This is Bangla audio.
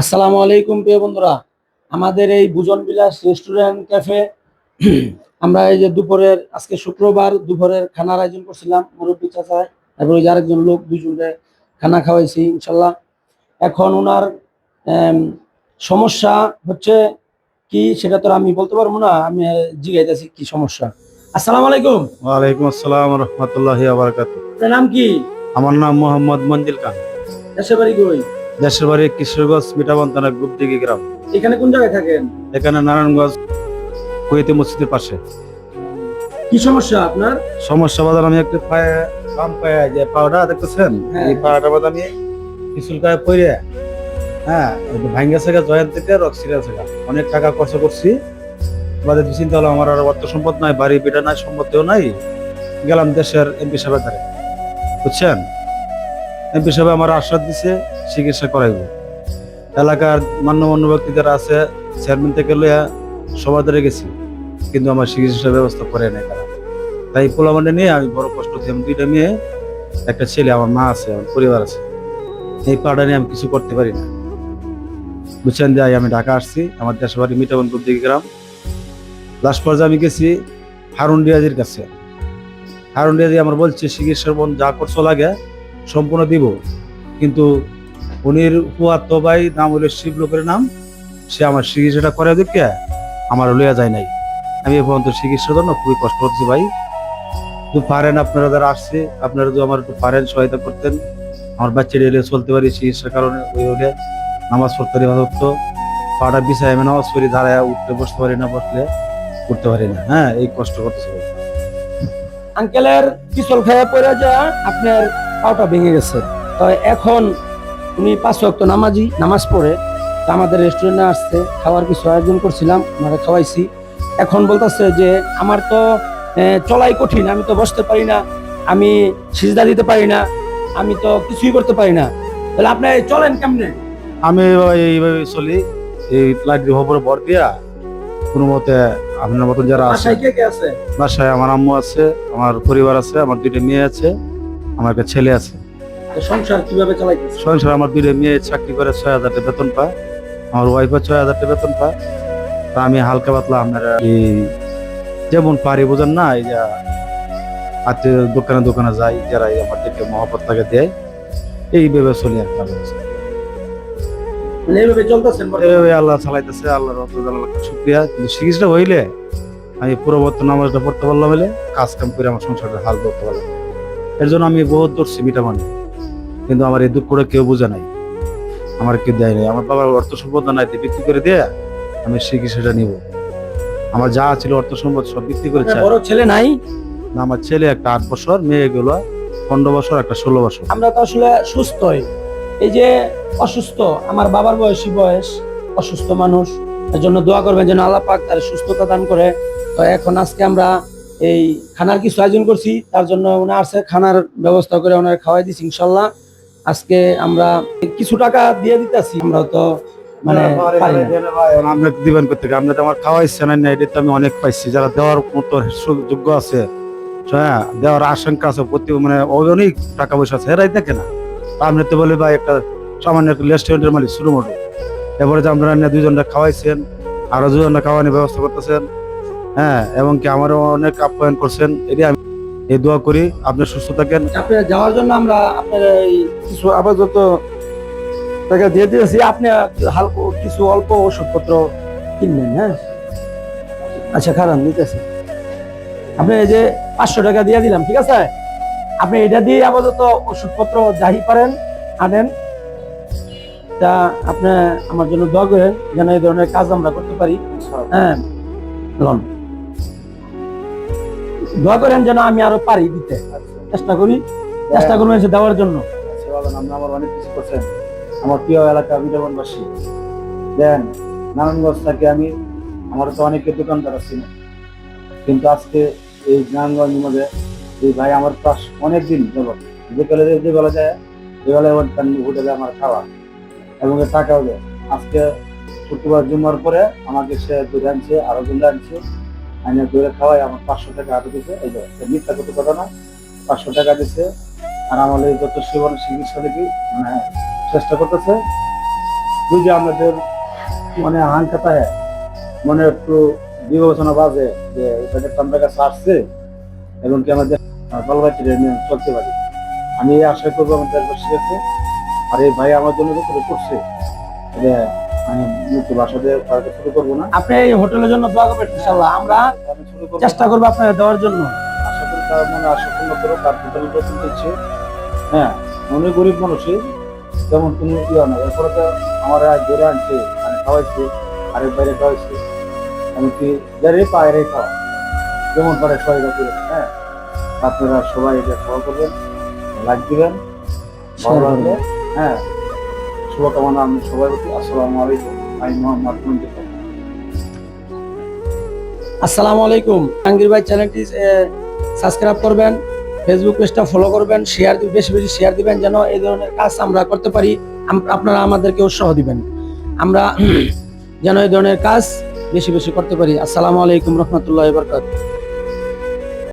আসসালামু আলাইকুম প্রিয় বন্ধুরা, আমাদের এই ভুজন বিলাস রেস্টুরেন্ট ক্যাফে আমরা এই যে দুপুরের আজকে শুক্রবার দুপুরের খানার আয়োজন করছিলাম মুরব্বী চাচায় এবং ওই যে আরেকজন লোক দুজনকে খানা খাওয়াইছি ইনশাল্লাহ। এখন ওনার আম, সমস্যা হচ্ছে কি সেটা তো আর আমি বলতে পারবো না, আমি জিজ্ঞাইতেছি কি সমস্যা। আসসালামু আলাইকুম। ওয়ালাইকুম আসসালাম রহমতুল্লাহি ওয়া বারাকাতুহু। আপনার নাম কি? আমার নাম মোহাম্মদ মঞ্জিল খান। দেশের বাড়ি কই? দেশের বাড়ি কিশোরগঞ্জ মিঠাবন থানা গুপদিঘি গ্রাম। এখানে কোন জায়গায় থাকেন? এখানে নারায়ণগঞ্জ কুয়েতি মসজিদের পাশে। কি সমস্যা আপনার? সমস্যা বাজার আমি একটু পায়ে বাম পায়ে যে পাওটা দেখতেছেন, হ্যাঁ। এই পাওটা বাদ আমি পিছুলকায় পড়ে ভাঙ্গা থেকে জয়েন্ট থেকে রক্সিরা থেকে অনেক টাকা খরচ করছি। বাদে চিন্তা হলো আমার আর অর্থ সম্পদ নাই, বাড়ি বিটা নাই, সম্পত্তিও নাই। গেলাম দেশের এমপি সাহেবের ধারে, বুঝছেন। এমপি সাহেব আমার আশ্বাস দিছে চিকিৎসা করাইব। এলাকার মান্যমান্য ব্যক্তি যারা আছে চেয়ারম্যান থেকে লইয়া সবার ধরে গেছি, কিন্তু আমার চিকিৎসার ব্যবস্থা করে নাই তারা। তাই পোলামান্ডে নিয়ে আমি বড় কষ্ট দিই। আমি দুইটা মেয়ে, একটা ছেলে, আমার মা আছে, আমার পরিবার আছে। এই পাড়া নিয়ে আমি কিছু করতে পারি না, বুঝছেন। যাই আমি ঢাকা আসছি, আমার দেশের বাড়ি মিঠাবন গুপদিঘি গ্রাম। লাস্ট পর্যায়ে আমি গেছি হারুন ডিয়াজির কাছে। হারুন ডিয়াজি আমার বলছে চিকিৎসার বন যা করছো লাগে সম্পূর্ণ দিব, কিন্তু উনির ফুয়াতো ভাই নাম হলো শিবলোকের নাম, সে আমার চিকিৎসাটা করে দিকে আমার লইয়া যায় নাই। আমি এ পর্যন্ত চিকিৎসার জন্য খুবই কষ্ট হচ্ছে ভাই। যদি পারেন আপনারা যারা আসছে, আপনারা যদি আমার একটু পারেন সহায়তা করতেন, আমার বাচ্চা এলে চলতে পারি চিকিৎসার কারণে। ওই হলে নামাজ পড়তে পারি ভালো, পাটা বিছায় আমি নামাজ পড়ি, দাঁড়ায় উঠতে বসতে পারি না, বসলে উঠতে পারি না। হ্যাঁ, এই কষ্ট করতেছে ভাই। আঙ্কেলের পিছল খেয়ে পড়ে যা আপনার পাটা ভেঙে গেছে। তো এখন উনি 5 ওয়াক্ত নামাজ পড়ে তো আমাদের রেস্টুরেন্টে আসছে, খাওয়ার কিছু আয়োজন করছিলাম, ওনারা খাওয়াইছি। এখন বলতেছে যে আমার তো চলাই কঠিন, আমি তো বসতে পারি না, আমি সিজদা দিতে পারি না, আমি তো কিছুই করতে পারি না। তাহলে আপনি চলেন কেমনে? আমি এইভাবে চলি, এই লাইটের খবরে ভর দিয়া কোনো মতে। আপনার মতন যারা আছে, বাসায় কে কে আছে? বাসায় আমার আম্মু আছে, আমার পরিবার আছে, আমার দুইটা মেয়ে আছে, আমার একটা ছেলে আছে। তো সংসার কিভাবে চালাইতেছে? সংসার আমার দুইটা মেয়ে চাকরি করে 6,000 টাকা বেতন পায়, আমার ওয়াইফও 6,000 টাকা বেতন পায়। তা আমি হালকা পাতলা আপনারা এই যেমন পারি বোঝেন না, এই যে আত্মীয় দোকানে দোকানে যাই, যারা আমার থেকে মহব্বত তাকে দেয়, এইভাবে চলি আর কি। মানে এইভাবে চলতেছেন? এইভাবে আল্লাহ চালাইতেছে, আল্লাহর শুক্রিয়া। কিন্তু চিকিৎসা হইলে আমি পূর্ববর্তী নামাজটা পড়তে পারলাম, হলে কাজ কাম করে আমার সংসারটা হাল করতে পারলাম। এর জন্য আমি বহুত দৌড়ছি মিঠামানি, কিন্তু আমার এই দুঃখটা কেউ বোঝে নাই, আমার কেউ দেয় নাই। আমার বাবার অর্থ সম্পদ নাই, বিক্রি করে দিয়ে আমি চিকিৎসাটা নিব। আমার যা ছিল অর্থ সম্পদ সব বিক্রি করে। বড় ছেলে নাই? না, আমার ছেলে একটা 8 বছর, মেয়ে গুলো 15 বছর, একটা 16 বছর। আমরা তো আসলে সুস্থই, এই যে অসুস্থ, আমার বাবার বয়স, অসুস্থ মানুষ, এর জন্য দোয়া করবেন যেন আল্লাহ পাক তার সুস্থতা দান করে। তো এখন আজকে আমরা এই খানার কিছু আয়োজন করছি, তার জন্য ওনার আসছে, খানার ব্যবস্থা করে ওনার খাওয়াই দিচ্ছি ইনশাল্লাহ। আজকে আমরা কিছু টাকা দিয়ে দিতেছি, আমরা তো মানে পারি না। আপনি দিবেন করতে, আপনি তো আমার খাওয়াইছেন না, এটা তো আমি অনেক পাইছি। যারা দেওয়ার মতো যোগ্য আছে, হ্যাঁ, দেওয়ার আশঙ্কা আছে, প্রতি মানে অনেক টাকা পয়সা আছে, এরাই দেখে না। আপনি তো বলে ভাই একটা সামান্য একটা রেস্টুরেন্টের মালিক শুরু মোটো, এরপরে যে আপনারা 2জনটা খাওয়াইছেন, আরো 2জনটা খাওয়ানোর ব্যবস্থা করতেছেন, হ্যাঁ, এবং কি আমারও অনেক আপ্যায়ন করছেন। এটি আমি এই দোয়া করি আপনি সুস্থ থাকেন। আপনার যাওয়ার জন্য আমরা আপনার এই কিছু আপাতত টাকা দিয়ে দিয়েছি, আপনি হালকা কিছু অল্প ওষুধপত্র কিনবেন। হ্যাঁ, আচ্ছা খারাপ নিতেছি, আপনি এই যে 500 টাকা দিয়ে দিলাম, ঠিক আছে? আপনি এটা দিয়ে আপাতত ওষুধপত্র যাই পারেন আনেন। তা আপনি আমার জন্য দোয়া করেন যেন এই ধরনের কাজ আমরা করতে পারি। হ্যাঁ, লন দোয়া করেন যেন আমি আরো পারি দিতে, চেষ্টা করবো এসে দেওয়ার জন্য। আপনি আমার অনেক কিছু করছেন, আমার প্রিয় এলাকা মিঠাবনবাসী। দেন নারায়ণগঞ্জ থেকে আমি, আমার তো অনেকের দোকানদার আছে, কিন্তু আজকে এই নারায়ণগঞ্জের মধ্যে এই ভাই আমার পাশ অনেকদিন যাবত, যে বেলা যায় যে বেলায় হোটেলে আমার খাওয়া এবং টাকাও দেয়। আজকে শুক্রবার জুমার পরে আমাকে সে দুধ আনছে, আরো দুধ আনছে, আইনে দূরে খাওয়াই আমার 500 টাকা হাতে দিচ্ছে। এই যে মিথ্যা কত কথা না, 500 টাকা দিচ্ছে। আর আমার যত সেবন চিকিৎসা দেখি মানে চেষ্টা করতেছে, যদি আমাদের মানে হাঙ্কাতায় মনে একটু বিবেচনা বাজে যে প্যাকেটটা আমার কাছে আসছে এবং কি আমাদের বালবাচ্চাদের নিয়ে চলতে পারি, আমি এই আশা করবো আমাদের দেশবাসীর কাছে। আর এই ভাই আমার জন্য করে করছে, যে আমি মৃত্যু বাসাতে তাকে শুরু করবো না। আপনি এই হোটেলের জন্য দোয়া করবেন, ইনশাআল্লাহ আমরা আমি শুরু করবো চেষ্টা করবো আপনাকে দেওয়ার জন্য। আশা করি তার মনে আশা পূর্ণ করো, তার হোটেলের প্রথম দিচ্ছে। হ্যাঁ, অনেক গরিব মানুষই যেমন কোনো ইয়ে না, এরপরে তো আমার ধরে আনছে, আমি খাওয়াইছি, আরেক বাইরে খাওয়াইছি, এমনকি যারে পায় রে খাওয়া, যেমন পারে সহায়তা করে। হ্যাঁ, আপনারা সবাই এটা খাওয়া করবেন, লাইক দিবেন, ভালো লাগলে। হ্যাঁ, শুভকামনা আমি সবাই প্রতি। আসসালামু আলাইকুম, আমি মোহাম্মদ মঞ্জুর। আসসালামু আলাইকুম। জাহাঙ্গীর ভাই চ্যানেলটি সাবস্ক্রাইব করবেন, ফেসবুক পেজটা ফলো করবেন, শেয়ার বেশি বেশি শেয়ার দিবেন, যেন এই ধরনের কাজ আমরা করতে পারি। আপনারা আমাদেরকে উৎসাহ দিবেন, আমরা যেন এই ধরনের কাজ বেশি বেশি করতে পারি। আসসালামু আলাইকুম রহমতুল্লাহি ওয়া বারাকাতুহু।